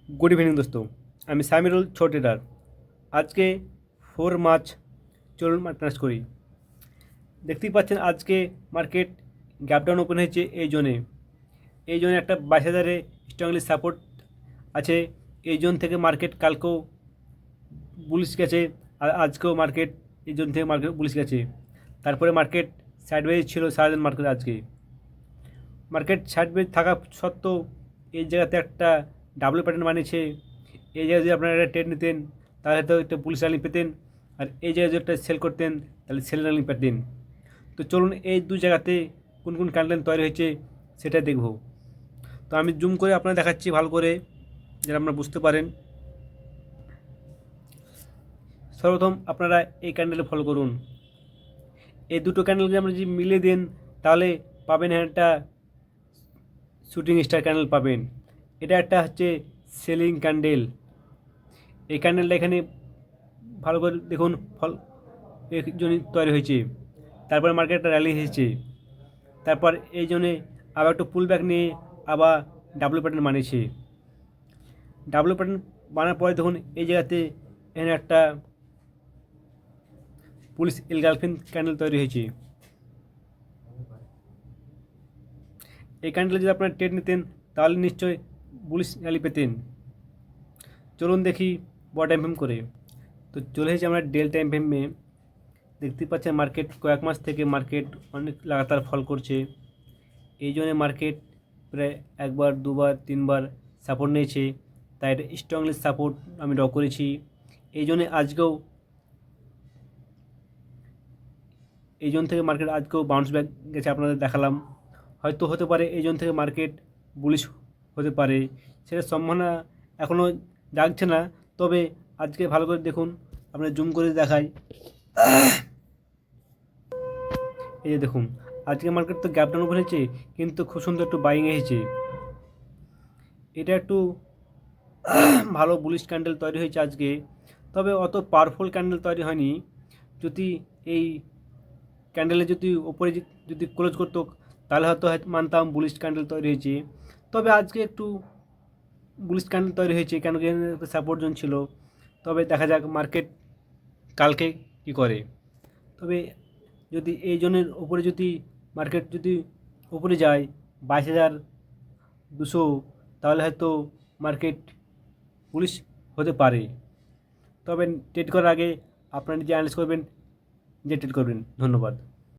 Good evening दोस्तों। আমি সামিরুল ছোট ট্রেডার। আজকে 4 মার্চ চলুন মার্কেট করি। দেখতেই পাচ্ছেন আজকে মার্কেট গ্যাপ ডাউন ওপেন হয়েছে এই জোনে একটা 22,000-এ স্ট্রংলি সাপোর্ট আছে। এই জোন থেকে মার্কেট কালকেও বুলিশ গেছে, আর আজকেও মার্কেট এই জোন থেকে মার্কেট বুলিশ গেছে। তারপরে মার্কেট সাইডওয়েজ ছিল সারাদিন। মার্কেট সাইডওয়েজ থাকা সত্ত্বেও এই জায়গাতে একটা ডাবল প্যাটার্ন বানিয়েছে। এই জায়গায় যদি আপনারা একটা ট্রেড নিতেন তাহলে তো একটা পুলিশ রানিং পেতেন, আর এই জায়গায় যদি একটা সেল করতেন তাহলে সেল রানিং পেতেন। তো চলুন এই দু জায়গাতে কোন কোন ক্যান্ডেল তৈরি হয়েছে সেটা দেখব। তো আমি জুম করে আপনারা দেখাচ্ছি ভালো করে, যেন আপনারা বুঝতে পারেন। সর্বপ্রথম আপনারা এই ক্যান্ডেলে ফলো করুন। এই দুটো ক্যান্ডেলকে আমরা যদি মিলিয়ে দেন তাহলে পাবেন একটা শুটিং স্টার ক্যান্ডেল পাবেন। এটা একটা হচ্ছে সেলিং ক্যান্ডেল। এই ক্যান্ডেলটা এখানে ভালো করে দেখুন, ফল এই জন্য তৈরি হয়েছে। তারপরে মার্কেটটা র্যালি হয়েছে। তারপর এই জন্যে আবার একটু পুল ব্যাক নিয়ে আবার ডাব্লু প্যাটার্ন বানিয়েছে। ডাব্লু প্যাটার্ন বানার পরে দেখুন এই জায়গাতে এখানে একটা পুলিশ এলগালফিন ক্যান্ডেল তৈরি হয়েছে। এই ক্যান্ডেলে যদি আপনারা ট্রেড নিতেন তাহলে নিশ্চয়ই বুলিশ র্যালি পেতেন। চলুন দেখি বড় টাইম ফ্রেম করে। তো চলে এসেছি আমরা ডেল টাইম ফ্রেমে। দেখতে পাচ্ছেন মার্কেট কয়েক মাস থেকে মার্কেট অনেক লাগাতার ফল করছে। এই জন্য মার্কেট প্রায় একবার দুবার তিনবার সাপোর্ট নিয়েছে, তাই এটা স্ট্রংলি সাপোর্ট আমি ড্র করেছি। এই জন্যে আজকেও এই জোন থেকে মার্কেট আজকেও বাউন্স ব্যাক গেছে, আপনাদের দেখালাম। হয়তো হতে পারে এই জোন থেকে মার্কেট বুলিশ হতে পারে, সেটা সম্ভাবনা এখনও জাগছে না। তবে আজকে ভালো করে দেখুন, আপনার জুম করে দেখাই। এই যে দেখুন আজকে মার্কেট তো গ্যাপ ডাউন ওপেন হয়েছে, কিন্তু খুব সুন্দর একটু বাইং এসেছে। এটা একটু ভালো বুলিশ ক্যান্ডেল তৈরি হয়েছে আজকে, তবে অত পাওয়ারফুল ক্যান্ডেল তৈরি হয়নি। যদি এই ক্যান্ডেলে যদি ওপরে যদি ক্লোজ করতো তাহলে হয়তো মানতাম বুলিশ ক্যান্ডেল তৈরি হয়েছে। তবে আজকে একটু বুলিশ ক্যান্ডেল তৈরি হয়েছে, কেন কি সাপোর্ট জোন ছিল। তবে দেখা যাক মার্কেট কালকে কি করে। তবে যদি এই জোনের ওপরে যদি মার্কেট যদি উপরে যায় 22,200, তাহলে হয়তো মার্কেট বুলিশ হতে পারে। তবে ট্রেড করার আগে আপনারা নিজে অ্যানালাইজ করবেন, যে ট্রেড করবেন। ধন্যবাদ।